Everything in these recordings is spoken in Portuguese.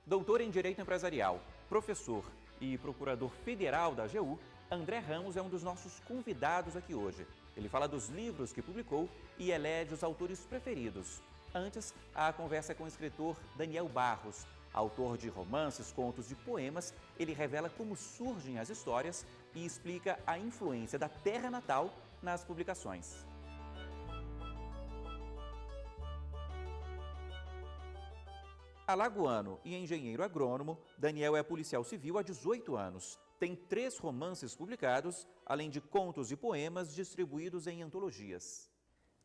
Doutor em Direito Empresarial, professor e procurador federal da AGU, André Ramos é um dos nossos convidados aqui hoje. Ele fala dos livros que publicou e elege os autores preferidos. Antes, a conversa é com o escritor Daniel Barros. Autor de romances, contos e poemas, ele revela como surgem as histórias e explica a influência da terra natal nas publicações. Alagoano e engenheiro agrônomo, Daniel é policial civil há 18 anos. Tem 3 romances publicados, além de contos e poemas distribuídos em antologias.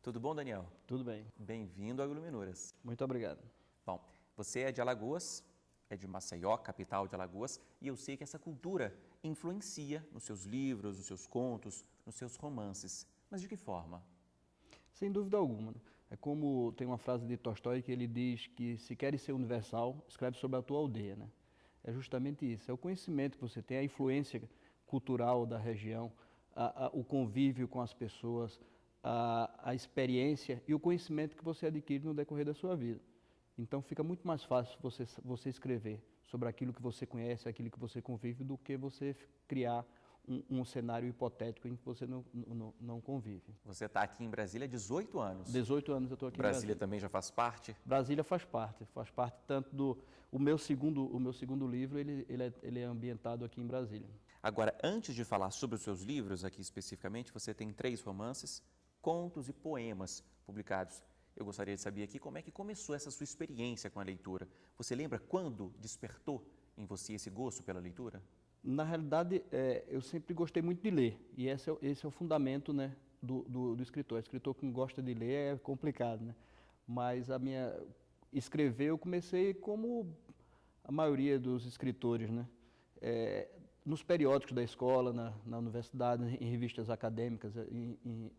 Tudo bom, Daniel? Tudo bem. Bem-vindo ao Iluminuras. Muito obrigado. Bom, você é de Alagoas, é de Maceió, capital de Alagoas, e eu sei que essa cultura influencia nos seus livros, nos seus contos, nos seus romances. Mas de que forma? Sem dúvida alguma. É como tem uma frase de Tolstói que ele diz que se queres ser universal, escreve sobre a tua aldeia, né? É justamente isso, é o conhecimento que você tem, a influência cultural da região, o convívio com as pessoas, a experiência e o conhecimento que você adquire no decorrer da sua vida. Então fica muito mais fácil você escrever sobre aquilo que você conhece, aquilo que você convive, do que você criar um cenário hipotético em que você não convive. Você está aqui em Brasília há 18 anos. 18 anos eu estou aqui em Brasília também já faz parte? Brasília faz parte tanto do... O meu segundo livro, ele é ambientado aqui em Brasília. Agora, antes de falar sobre os seus livros aqui especificamente, você tem 3 romances, contos e poemas publicados. Eu gostaria de saber aqui como é que começou essa sua experiência com a leitura. Você lembra quando despertou em você esse gosto pela leitura? Na realidade, eu sempre gostei muito de ler, e esse é o fundamento, né, do escritor. O escritor que não gosta de ler é complicado, né? Mas escrever eu comecei como a maioria dos escritores, né? Nos periódicos da escola, na universidade, em revistas acadêmicas, em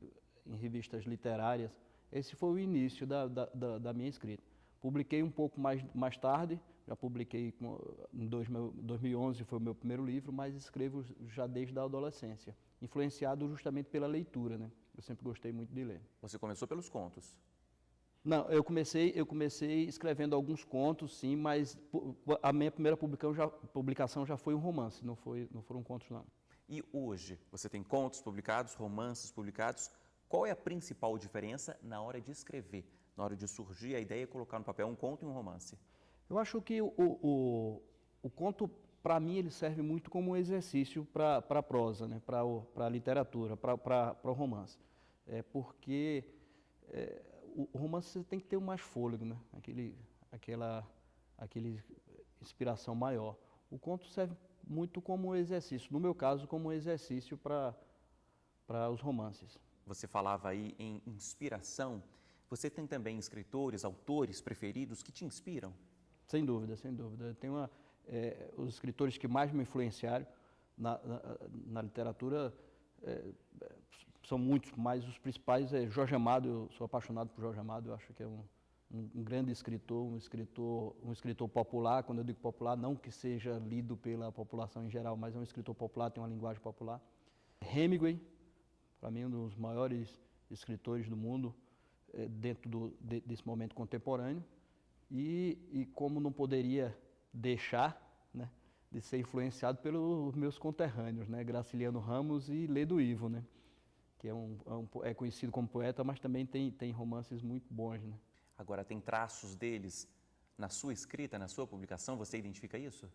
revistas literárias. Esse foi o início da minha escrita. Publiquei um pouco mais tarde, já publiquei em 2011, foi o meu primeiro livro, mas escrevo já desde a adolescência, influenciado justamente pela leitura, né? Eu sempre gostei muito de ler. Você começou pelos contos? Não, eu comecei escrevendo alguns contos, sim, mas a minha primeira publicação já foi um romance, não foram contos, não. E hoje, você tem contos publicados, romances publicados. Qual é a principal diferença na hora de escrever, na hora de surgir a ideia de colocar no papel um conto e um romance? Eu acho que o conto, para mim, ele serve muito como um exercício para a prosa, né? Para a literatura, para o romance. Porque o romance você tem que ter mais fôlego, né? Aquela inspiração maior. O conto serve muito como um exercício, no meu caso, como um exercício para os romances. Você falava aí em inspiração. Você tem também escritores, autores preferidos que te inspiram? Sem dúvida, sem dúvida. Tem os escritores que mais me influenciaram na literatura são muitos, mas os principais é Jorge Amado. Eu sou apaixonado por Jorge Amado. Eu acho que é um grande escritor, um escritor popular. Quando eu digo popular, não que seja lido pela população em geral, mas é um escritor popular, tem uma linguagem popular. Hemingway, para mim, um dos maiores escritores do mundo dentro desse momento contemporâneo. E como não poderia deixar, né, de ser influenciado pelos meus conterrâneos, né, Graciliano Ramos e Ledo Ivo, né, que é conhecido como poeta, mas também tem romances muito bons, né. Agora, tem traços deles na sua escrita, na sua publicação, você identifica isso?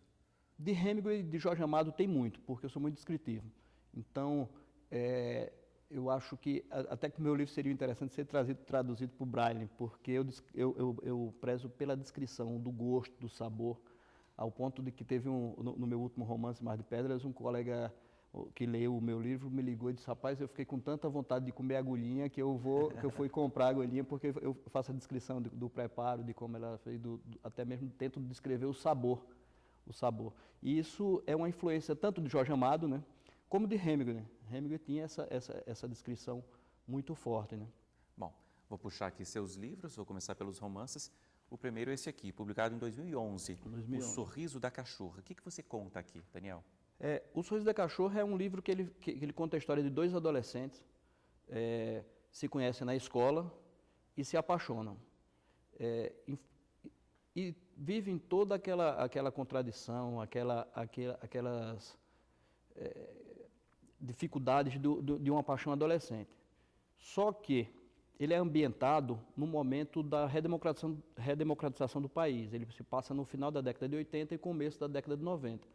De Hemingway e de Jorge Amado tem muito, porque eu sou muito descritivo. Então, eu acho que até que o meu livro seria interessante ser traduzido para o Braille, porque eu prezo pela descrição do gosto, do sabor, ao ponto de que teve no meu último romance, Mar de Pedras, um colega que leu o meu livro me ligou e disse: rapaz, eu fiquei com tanta vontade de comer agulhinha que eu fui comprar agulhinha, porque eu faço a descrição do preparo, de como ela fez, até mesmo tento descrever o sabor. E isso é uma influência tanto de Jorge Amado, né, como de Hemingway, né? Hemingway tinha essa descrição muito forte, né? Bom, vou puxar aqui seus livros, vou começar pelos romances. O primeiro é esse aqui, publicado em 2011, O Sorriso da Cachorra. O que você conta aqui, Daniel? O Sorriso da Cachorra é um livro que ele conta a história de 2 adolescentes, se conhecem na escola e se apaixonam. E vivem toda aquela contradição, aquelas dificuldades de uma paixão adolescente. Só que ele é ambientado no momento da redemocratização do país. Ele se passa no final da década de 80 e começo da década de 90,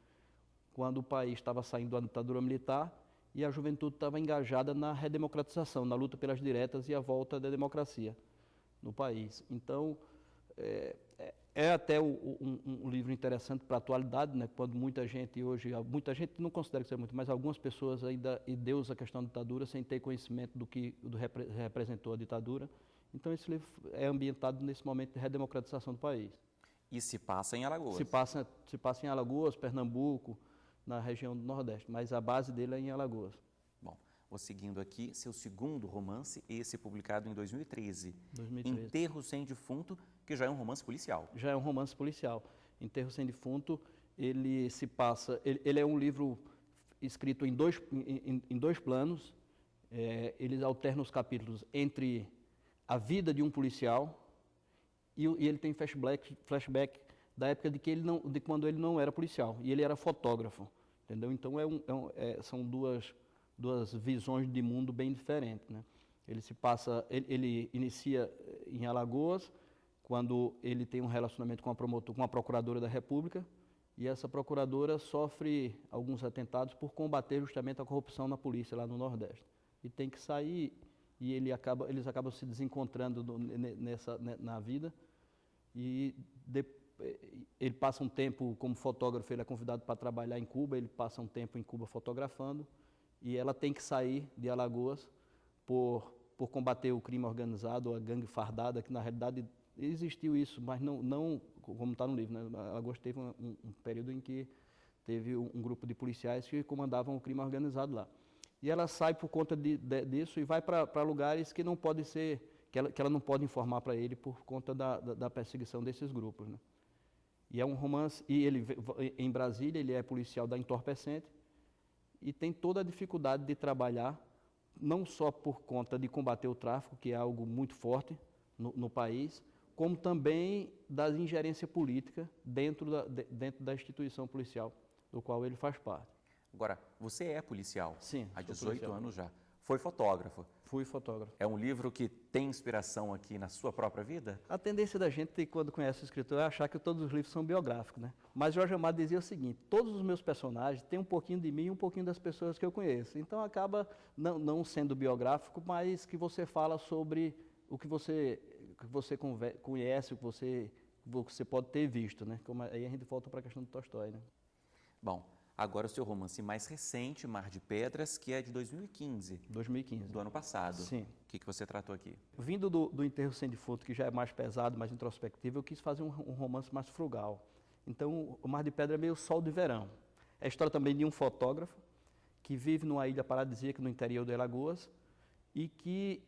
quando o país estava saindo da ditadura militar e a juventude estava engajada na redemocratização, na luta pelas diretas e a volta da democracia no país. Então, é até um livro interessante para a atualidade, né? Quando muita gente não considera que seja muito, mas algumas pessoas ainda endeusa a questão da ditadura sem ter conhecimento do que representou a ditadura. Então esse livro é ambientado nesse momento de redemocratização do país. E se passa em Alagoas? Se passa em Alagoas, Pernambuco, na região do Nordeste, mas a base dele é em Alagoas. Bom, vou seguindo aqui, seu segundo romance, esse publicado em 2013. 2013. Enterro Sem Defunto, que já é um romance policial. Já é um romance policial. Enterro Sem Defunto, ele é um livro escrito em dois planos. Ele alterna os capítulos entre a vida de um policial e ele tem flashback da época de quando ele não era policial e ele era fotógrafo, entendeu? Então são duas visões de mundo bem diferentes, né? Ele inicia em Alagoas, quando ele tem um relacionamento com a procuradora da República, e essa procuradora sofre alguns atentados por combater justamente a corrupção na polícia lá no Nordeste. E tem que sair, e eles acabam se desencontrando na vida, e ele passa um tempo como fotógrafo, ele é convidado para trabalhar em Cuba, ele passa um tempo em Cuba fotografando, e ela tem que sair de Alagoas por combater o crime organizado, a gangue fardada, que na realidade existiu isso, mas não como está no livro, né? Alagoas teve um período em que teve um grupo de policiais que comandavam o crime organizado lá. E ela sai por conta disso e vai para lugares que não pode ser, que ela não pode informar para ele por conta da perseguição desses grupos, né? E é um romance, e ele em Brasília, ele é policial da entorpecente e tem toda a dificuldade de trabalhar, não só por conta de combater o tráfico, que é algo muito forte no país, como também da ingerência política dentro da instituição policial, do qual ele faz parte. Agora, você é policial? Sim, há 18 policial. anos já. Foi fotógrafo? Fui fotógrafo. É um livro que tem inspiração aqui na sua própria vida? A tendência da gente, quando conhece o escritor, é achar que todos os livros são biográficos, né? Mas Jorge Amado dizia o seguinte: todos os meus personagens têm um pouquinho de mim e um pouquinho das pessoas que eu conheço. Então acaba não sendo biográfico, mas que você fala sobre o que você conhece, o que você pode ter visto, né? Aí a gente volta para a questão do Tolstói, né? Bom, agora o seu romance mais recente, Mar de Pedras, que é de 2015. 2015. Do ano passado. Sim. O que você tratou aqui? Vindo do Enterro Sem Defunto, que já é mais pesado, mais introspectivo, eu quis fazer um romance mais frugal. Então, o Mar de Pedra é meio sol de verão. É a história também de um fotógrafo que vive numa ilha paradisíaca no interior de Alagoas e que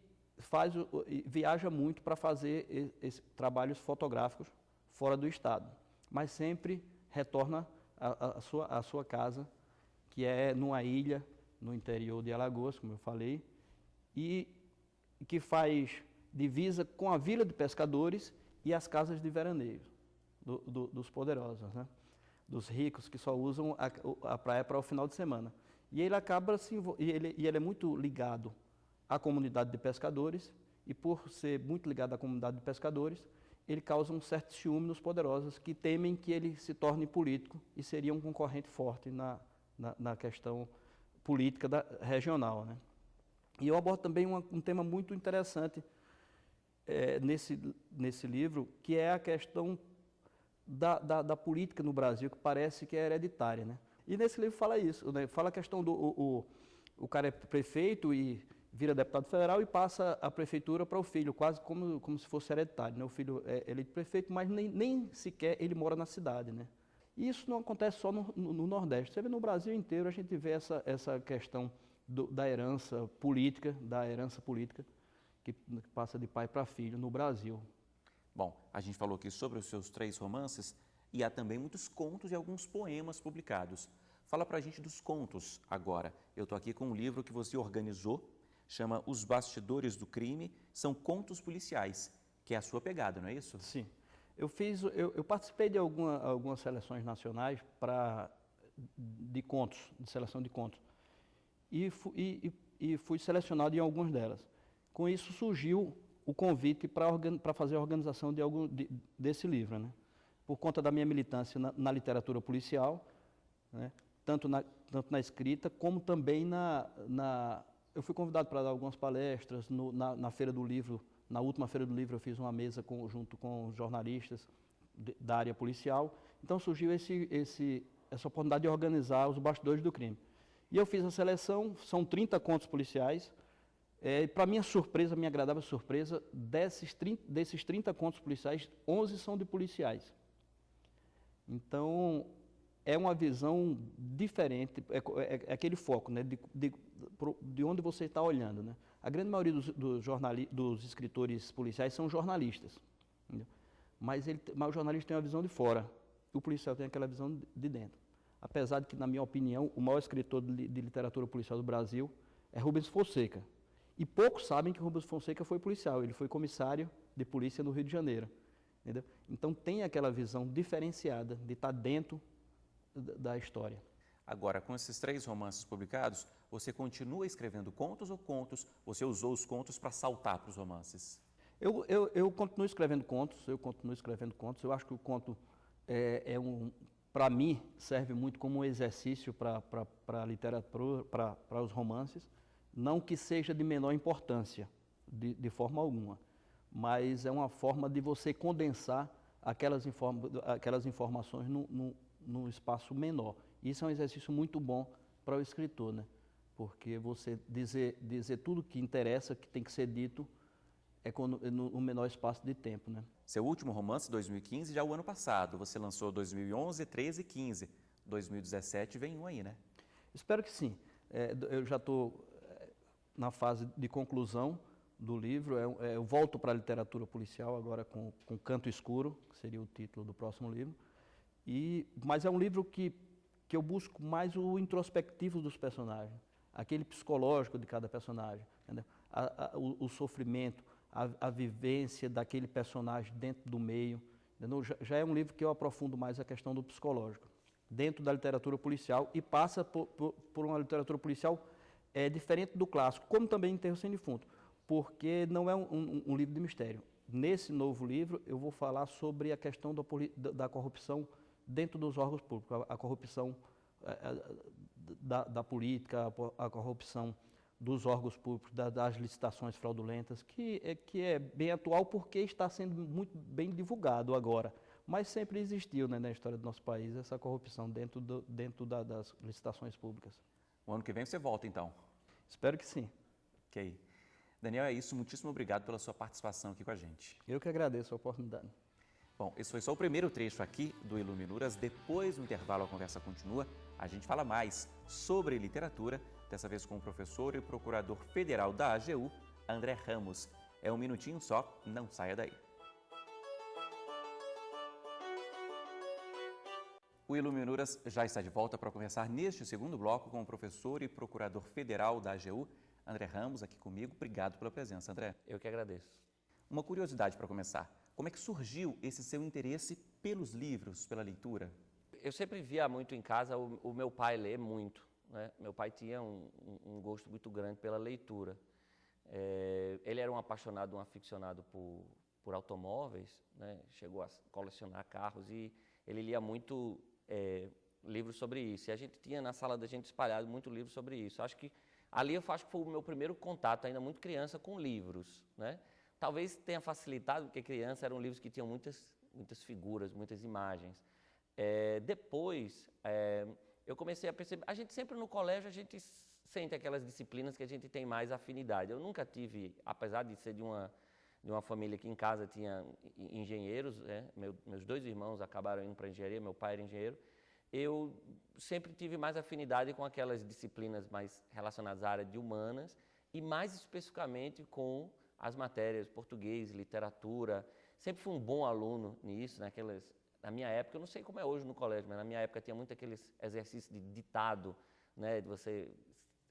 viaja muito para fazer trabalhos fotográficos fora do estado, mas sempre retorna à sua casa, que é numa ilha no interior de Alagoas, como eu falei, e que faz divisa com a vila de pescadores e as casas de veraneio dos poderosos, né? Dos ricos que só usam a praia para o final de semana. E ele acaba ele é muito ligado à comunidade de pescadores, e por ser muito ligado à comunidade de pescadores, ele causa um certo ciúme nos poderosos que temem que ele se torne político e seria um concorrente forte na questão política regional, né? E eu abordo também um tema muito interessante nesse livro, que é a questão da política no Brasil, que parece que é hereditária, né? E nesse livro fala isso, né? Fala a questão o cara é prefeito e vira deputado federal e passa a prefeitura para o filho, quase como se fosse hereditário, né? O filho é eleito prefeito, mas nem sequer ele mora na cidade, né? E isso não acontece só no Nordeste. Você vê no Brasil inteiro, a gente vê essa questão da herança política, que passa de pai para filho no Brasil. Bom, a gente falou aqui sobre os seus 3 romances e há também muitos contos e alguns poemas publicados. Fala pra gente dos contos agora. Eu estou aqui com um livro que você organizou, chama Os Bastidores do Crime, são contos policiais, que é a sua pegada, não é isso? Sim. Eu participei de algumas seleções nacionais de contos, de seleção de contos, e fui selecionado em algumas delas. Com isso surgiu o convite para fazer a organização desse livro, né? Por conta da minha militância na literatura policial, né? tanto na escrita, como também eu fui convidado para dar algumas palestras na Feira do Livro. Na última Feira do Livro eu fiz uma mesa junto com os jornalistas da área policial. Então surgiu essa oportunidade de organizar os bastidores do crime. E eu fiz a seleção, são 30 contos policiais. Para minha surpresa, minha agradável surpresa, desses 30 contos policiais, 11 são de policiais. Então, é uma visão diferente, é aquele foco, né, de onde você está olhando, né? A grande maioria dos escritores policiais são jornalistas, entendeu? Mas o jornalista tem uma visão de fora, o policial tem aquela visão de dentro. Apesar de que, na minha opinião, o maior escritor de literatura policial do Brasil é Rubens Fonseca. E poucos sabem que Rubens Fonseca foi policial, ele foi comissário de polícia no Rio de Janeiro. Entendeu? Então tem aquela visão diferenciada de estar dentro da história. Agora, com esses 3 romances publicados, você continua escrevendo contos ou você usou os contos para saltar para os romances? Eu continuo escrevendo contos, eu acho que o conto para mim, serve muito como um exercício para a literatura, para os romances, não que seja de menor importância, de forma alguma, mas é uma forma de você condensar aquelas informações num espaço menor. Isso é um exercício muito bom para o escritor, né? Porque você dizer tudo que interessa, que tem que ser dito, no menor espaço de tempo, né? Seu último romance, 2015, já é o ano passado. Você lançou 2011, 13 e 15. 2017 vem um aí, né? Espero que sim. Eu já estou na fase de conclusão do livro. Eu volto para a literatura policial agora com Canto Escuro, que seria o título do próximo livro. Mas é um livro que eu busco mais o introspectivo dos personagens, aquele psicológico de cada personagem, entendeu? O sofrimento, a vivência daquele personagem dentro do meio. Já é um livro que eu aprofundo mais a questão do psicológico, dentro da literatura policial, e passa por uma literatura policial diferente do clássico, como também Enterro Sem Defunto, porque não é um livro de mistério. Nesse novo livro, eu vou falar sobre a questão da corrupção dentro dos órgãos públicos, a corrupção da política, a corrupção dos órgãos públicos, das licitações fraudulentas, que é bem atual porque está sendo muito bem divulgado agora. Mas sempre existiu, né, na história do nosso país essa corrupção dentro das licitações públicas. O ano que vem você volta, então? Espero que sim. Ok. Daniel, é isso. Muitíssimo obrigado pela sua participação aqui com a gente. Eu que agradeço a oportunidade. Bom, esse foi só o primeiro trecho aqui do Iluminuras. Depois do intervalo, a conversa continua. A gente fala mais sobre literatura, dessa vez com o professor e procurador federal da AGU, André Ramos. É um minutinho só, não saia daí. O Iluminuras já está de volta para conversar neste segundo bloco com o professor e procurador federal da AGU, André Ramos, aqui comigo. Obrigado pela presença, André. Eu que agradeço. Uma curiosidade para começar. Como é que surgiu esse seu interesse pelos livros, pela leitura? Eu sempre via muito em casa o meu pai ler muito, né? Meu pai tinha um gosto muito grande pela leitura. Ele era um apaixonado, um aficionado por automóveis, né? Chegou a colecionar carros e ele lia muito livros sobre isso. E a gente tinha na sala da gente espalhado muito livro sobre isso. Acho que ali eu acho que foi o meu primeiro contato, ainda muito criança, com livros, né? Talvez tenha facilitado, porque criança eram livros que tinham muitas figuras, muitas imagens. Depois, eu comecei a perceber, a gente sempre no colégio, a gente sente aquelas disciplinas que a gente tem mais afinidade. Eu nunca tive, apesar de ser de uma família que em casa tinha engenheiros, né? Meus 2 irmãos acabaram indo para engenharia, meu pai era engenheiro, eu sempre tive mais afinidade com aquelas disciplinas mais relacionadas à área de humanas e mais especificamente com as matérias, português, literatura. Sempre fui um bom aluno nisso, na minha época, eu não sei como é hoje no colégio, mas na minha época tinha muito aqueles exercícios de ditado, né, de você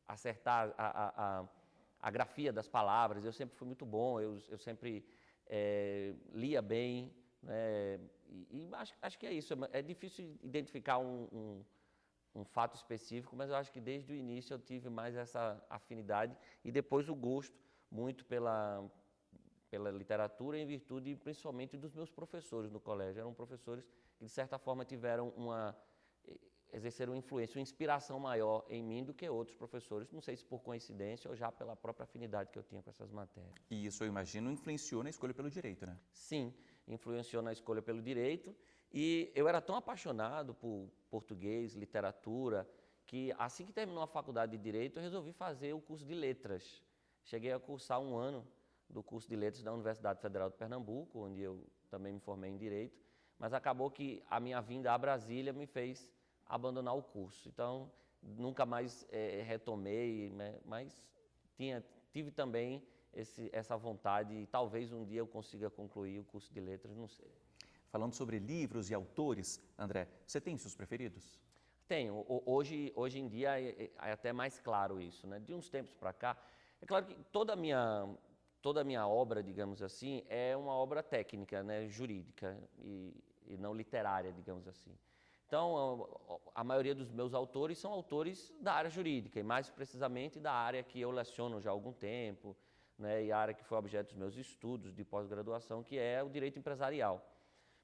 acertar a grafia das palavras. Eu sempre fui muito bom, eu sempre lia bem, né? E acho que é isso. É difícil identificar um fato específico, mas eu acho que desde o início eu tive mais essa afinidade e depois o gosto muito pela literatura em virtude principalmente dos meus professores no colégio. Eram professores que de certa forma exerceram influência, uma inspiração maior em mim do que outros professores, não sei se por coincidência ou já pela própria afinidade que eu tinha com essas matérias. E isso, eu imagino, influenciou na escolha pelo direito, né? Sim, influenciou na escolha pelo direito e eu era tão apaixonado por português, literatura, que assim que terminou a faculdade de Direito, eu resolvi fazer o curso de Letras. Cheguei a cursar 1 ano do curso de Letras da Universidade Federal de Pernambuco, onde eu também me formei em Direito, mas acabou que a minha vinda a Brasília me fez abandonar o curso. Então, nunca mais retomei, né? Mas tive também essa vontade e talvez um dia eu consiga concluir o curso de Letras, não sei. Falando sobre livros e autores, André, você tem seus preferidos? Tenho. Hoje em dia é até mais claro isso, né? De uns tempos para cá, é claro que toda a minha obra, digamos assim, é uma obra técnica, né? Jurídica e não literária, digamos assim. Então, a maioria dos meus autores são autores da área jurídica, e mais precisamente da área que eu leciono já há algum tempo, né, e a área que foi objeto dos meus estudos de pós-graduação, que é o direito empresarial.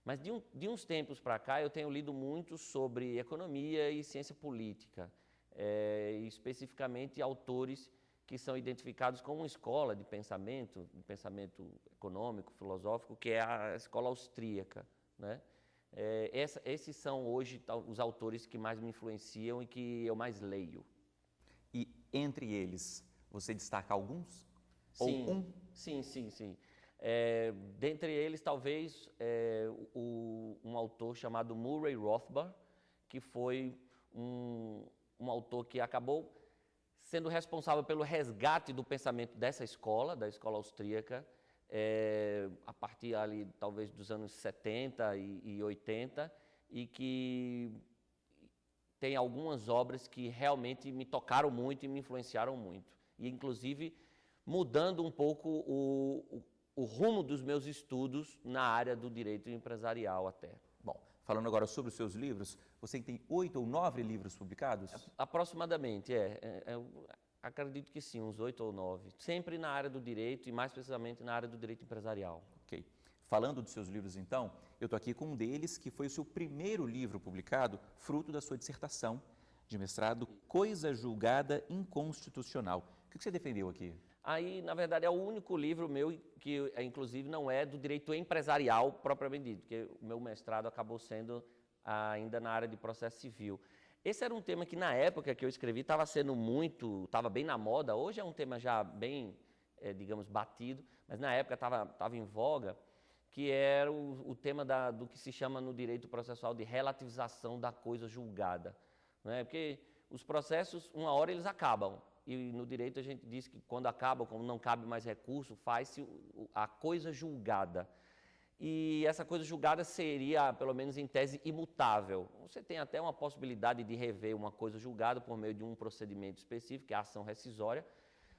Mas de uns tempos para cá eu tenho lido muito sobre economia e ciência política, e especificamente autores que são identificados como uma escola de pensamento econômico, filosófico, que é a escola austríaca, né? Esses são hoje os autores que mais me influenciam e que eu mais leio. E entre eles, você destaca alguns? Sim, ou um? sim. Dentre eles, talvez, um autor chamado Murray Rothbard, que foi um autor que acabou sendo responsável pelo resgate do pensamento dessa escola, da escola austríaca, a partir ali, talvez, dos anos 70 e 80, e que tem algumas obras que realmente me tocaram muito e me influenciaram muito. E, inclusive, mudando um pouco o rumo dos meus estudos na área do direito empresarial até. Bom, falando agora sobre os seus livros, você tem 8 ou 9 livros publicados? Aproximadamente, acredito que sim, uns 8 ou 9. Sempre na área do direito e mais precisamente na área do direito empresarial. Ok. Falando dos seus livros, então, eu estou aqui com um deles, que foi o seu primeiro livro publicado, fruto da sua dissertação de mestrado, Coisa Julgada Inconstitucional. O que você defendeu aqui? Aí, na verdade, é o único livro meu que, inclusive, não é do direito empresarial propriamente dito, porque o meu mestrado acabou sendo ainda na área de processo civil. Esse era um tema que, na época que eu escrevi, estava bem na moda. Hoje é um tema já bem, digamos, batido, mas na época estava em voga, que era o tema do que se chama no direito processual de relativização da coisa julgada, né? Porque os processos, uma hora eles acabam, e no direito a gente diz que quando acaba, como não cabe mais recurso, faz-se a coisa julgada. E essa coisa julgada seria, pelo menos em tese, imutável. Você tem até uma possibilidade de rever uma coisa julgada por meio de um procedimento específico, que é a ação rescisória,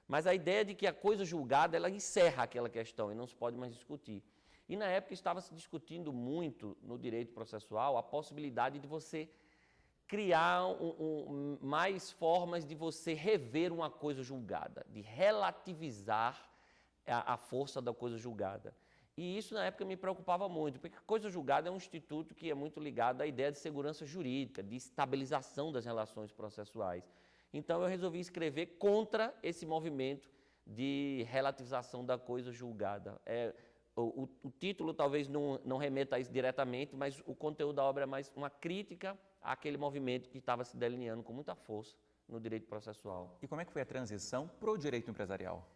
mas a ideia de que a coisa julgada, ela encerra aquela questão e não se pode mais discutir. E na época estava se discutindo muito no direito processual a possibilidade de você criar mais formas de você rever uma coisa julgada, de relativizar a força da coisa julgada. E isso na época me preocupava muito, porque a coisa julgada é um instituto que é muito ligado à ideia de segurança jurídica, de estabilização das relações processuais. Então eu resolvi escrever contra esse movimento de relativização da coisa julgada. O título talvez não remeta a isso diretamente, mas o conteúdo da obra é mais uma crítica àquele movimento que estava se delineando com muita força no direito processual. E como é que foi a transição para o direito empresarial?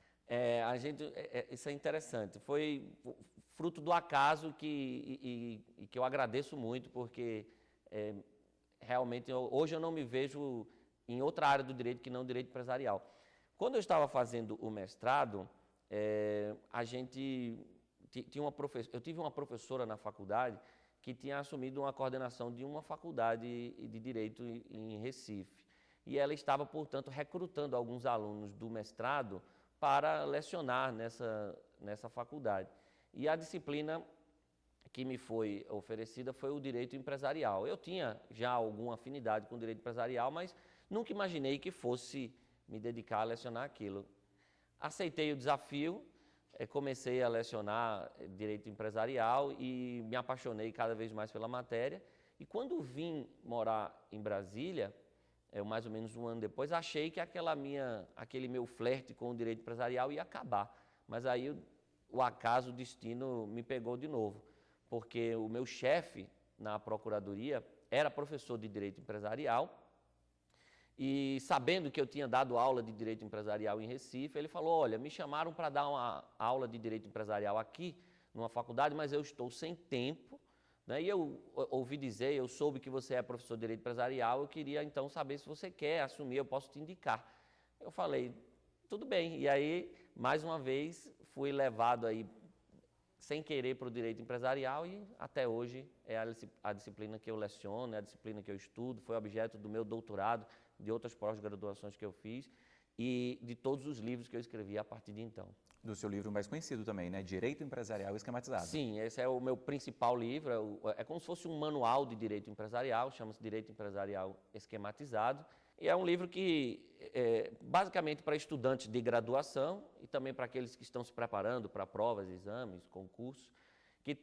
Isso é interessante. Foi fruto do acaso que eu agradeço muito, porque realmente hoje eu não me vejo em outra área do direito que não o direito empresarial. Quando eu estava fazendo o mestrado, eu tive uma professora na faculdade que tinha assumido uma coordenação de uma faculdade de direito em Recife. E ela estava, portanto, recrutando alguns alunos do mestrado para lecionar nessa faculdade. E a disciplina que me foi oferecida foi o direito empresarial. Eu tinha já alguma afinidade com o direito empresarial, mas nunca imaginei que fosse me dedicar a lecionar aquilo. Aceitei o desafio, comecei a lecionar direito empresarial e me apaixonei cada vez mais pela matéria. E quando vim morar em Brasília, mais ou menos um ano depois, achei que aquele meu flerte com o direito empresarial ia acabar. Mas aí o acaso, o destino me pegou de novo, porque o meu chefe na procuradoria era professor de direito empresarial e, sabendo que eu tinha dado aula de direito empresarial em Recife, ele falou: olha, me chamaram para dar uma aula de direito empresarial aqui numa faculdade, mas eu estou sem tempo, né? E eu ouvi dizer, eu soube que você é professor de direito empresarial, eu queria então saber se você quer assumir, eu posso te indicar. Eu falei, tudo bem. E aí, mais uma vez, fui levado aí sem querer para o direito empresarial e até hoje é a disciplina que eu leciono, é a disciplina que eu estudo, foi objeto do meu doutorado, de outras pós-graduações que eu fiz e de todos os livros que eu escrevi a partir de então. Do seu livro mais conhecido também, né? Direito Empresarial Esquematizado. Sim, esse é o meu principal livro, é como se fosse um manual de direito empresarial, chama-se Direito Empresarial Esquematizado, e é um livro que, basicamente para estudantes de graduação e também para aqueles que estão se preparando para provas, exames, concursos, que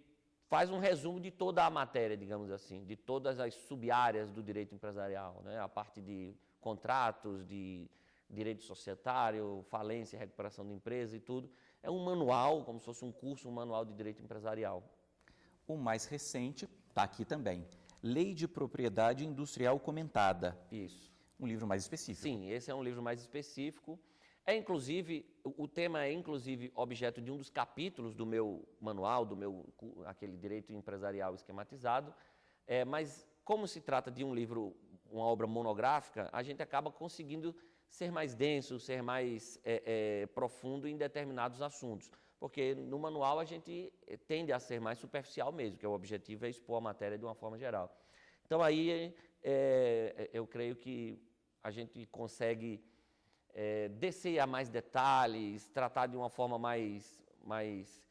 faz um resumo de toda a matéria, digamos assim, de todas as sub-áreas do direito empresarial, né? A parte de contratos, de direito societário, falência, recuperação de empresa e tudo. É um manual, como se fosse um curso, um manual de direito empresarial. O mais recente está aqui também, Lei de Propriedade Industrial Comentada. Isso. Um livro mais específico. Sim, esse é um livro mais específico. O tema é inclusive objeto de um dos capítulos do meu manual, aquele direito empresarial esquematizado, mas como se trata de um livro, uma obra monográfica, a gente acaba conseguindo ser mais denso, ser mais profundo em determinados assuntos, porque no manual a gente tende a ser mais superficial mesmo, que o objetivo é expor a matéria de uma forma geral. Então aí eu creio que a gente consegue descer a mais detalhes, tratar de uma forma mais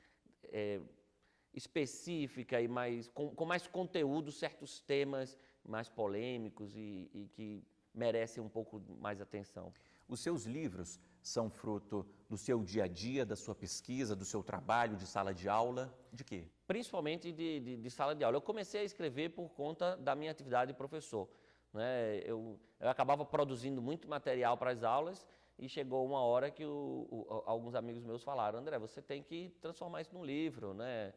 específica e com mais conteúdo certos temas mais polêmicos e que merecem um pouco mais atenção. Os seus livros são fruto do seu dia a dia, da sua pesquisa, do seu trabalho de sala de aula, de quê? Principalmente de sala de aula. Eu comecei a escrever por conta da minha atividade de professor, né? Eu acabava produzindo muito material para as aulas e chegou uma hora que alguns amigos meus falaram: André, você tem que transformar isso num livro, né?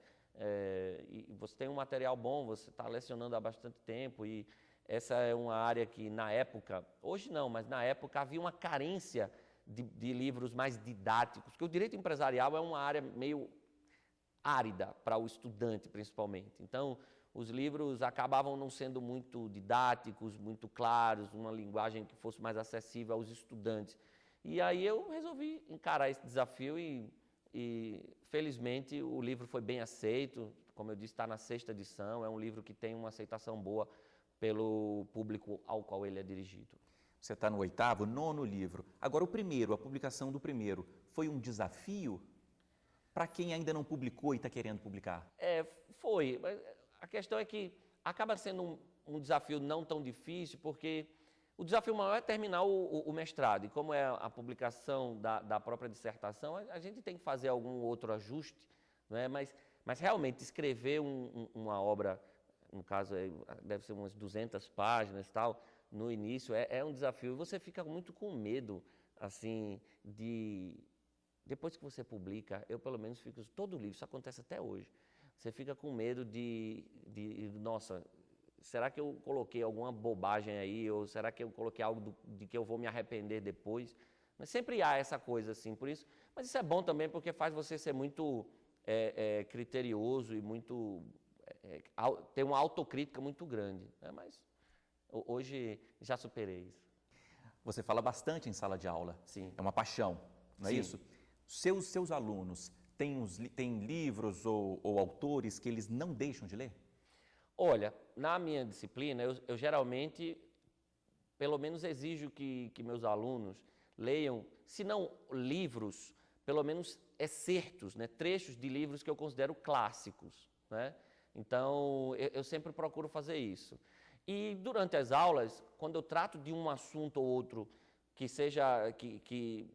E você tem um material bom, você está lecionando há bastante tempo e essa é uma área que na época, hoje não, mas na época havia uma carência de livros mais didáticos, porque o direito empresarial é uma área meio árida para o estudante, principalmente. Então, os livros acabavam não sendo muito didáticos, muito claros, uma linguagem que fosse mais acessível aos estudantes. E aí eu resolvi encarar esse desafio e felizmente o livro foi bem aceito. Como eu disse, está na 6ª edição, é um livro que tem uma aceitação boa pelo público ao qual ele é dirigido. Você está no 8º, 9º livro. Agora, a publicação do primeiro, foi um desafio para quem ainda não publicou e está querendo publicar? Foi. Mas a questão é que acaba sendo um desafio não tão difícil, porque o desafio maior é terminar o mestrado. E como é a publicação da própria dissertação, a gente tem que fazer algum outro ajuste, né? Mas realmente escrever uma obra, no caso deve ser umas 200 páginas e tal, no início é um desafio. E você fica muito com medo, assim, depois que você publica, eu pelo menos fico, todo livro, isso acontece até hoje, você fica com medo nossa, será que eu coloquei alguma bobagem aí, ou será que eu coloquei algo de que eu vou me arrepender depois? Mas sempre há essa coisa assim, por isso. Mas isso é bom também porque faz você ser muito criterioso e muito ter uma autocrítica muito grande, né? Mas hoje já superei isso. Você fala bastante em sala de aula. Sim. É uma paixão, não é Sim. isso? Seus alunos têm livros ou autores que eles não deixam de ler? Olha, na minha disciplina, eu geralmente, pelo menos exijo que meus alunos leiam, se não livros, pelo menos excertos, né, trechos de livros que eu considero clássicos, né? Então, eu sempre procuro fazer isso. E durante as aulas, quando eu trato de um assunto ou outro que seja, que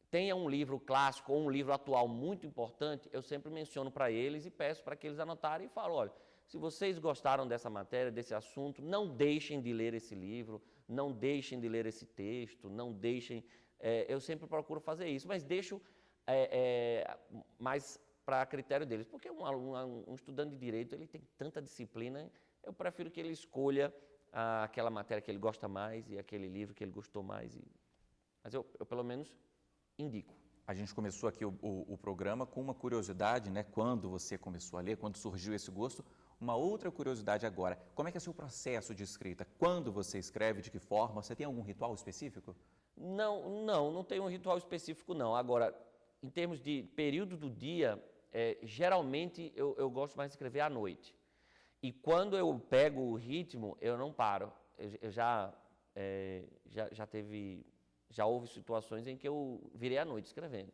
tenha um livro clássico ou um livro atual muito importante, eu sempre menciono para eles e peço para que eles anotarem e falo, olha, se vocês gostaram dessa matéria, desse assunto, não deixem de ler esse livro, não deixem de ler esse texto, não deixem... eu sempre procuro fazer isso, mas deixo mais para critério deles, porque um estudante de Direito, ele tem tanta disciplina, eu prefiro que ele escolha aquela matéria que ele gosta mais e aquele livro que ele gostou mais. Mas eu pelo menos, indico. A gente começou aqui o programa com uma curiosidade, né? Quando você começou a ler, quando surgiu esse gosto. Uma outra curiosidade agora, como é que é o seu processo de escrita? Quando você escreve, de que forma? Você tem algum ritual específico? Não tenho um ritual específico, não. Agora, em termos de período do dia, geralmente eu gosto mais de escrever à noite. E quando eu pego o ritmo, eu não paro. Já houve situações em que eu virei à noite escrevendo.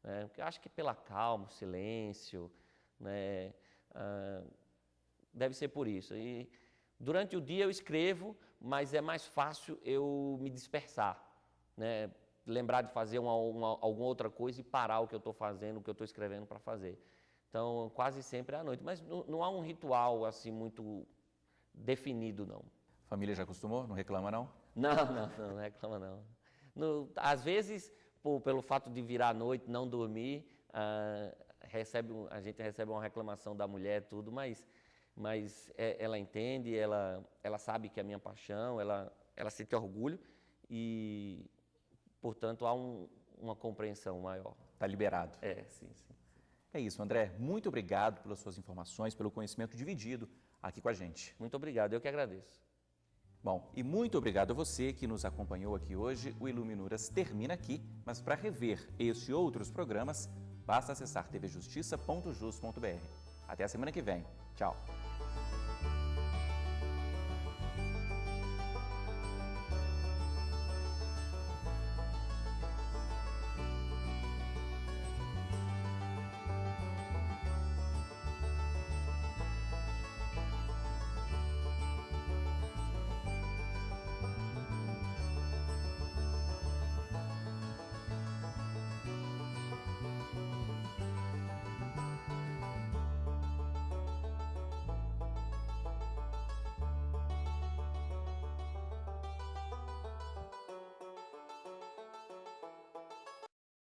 Né? Porque eu acho que pela calma, o silêncio, né? Deve ser por isso. E durante o dia eu escrevo, mas é mais fácil eu me dispersar, né? Lembrar de fazer alguma outra coisa e parar o que eu estou fazendo, o que eu estou escrevendo para fazer. Então, quase sempre é à noite. Mas não há um ritual assim muito definido, não. A família já acostumou? Não reclama, não? Não reclama, não. Às vezes, pelo fato de virar à noite, não dormir, a gente recebe uma reclamação da mulher, tudo, mas ela entende, ela sabe que é a minha paixão, ela sente orgulho e, portanto, há uma compreensão maior. Está liberado. Sim. É isso, André. Muito obrigado pelas suas informações, pelo conhecimento dividido aqui com a gente. Muito obrigado, eu que agradeço. Bom, e muito obrigado a você que nos acompanhou aqui hoje. O Iluminuras termina aqui, mas para rever esse e outros programas, basta acessar tvjustiça.jus.br. Até a semana que vem. Tchau.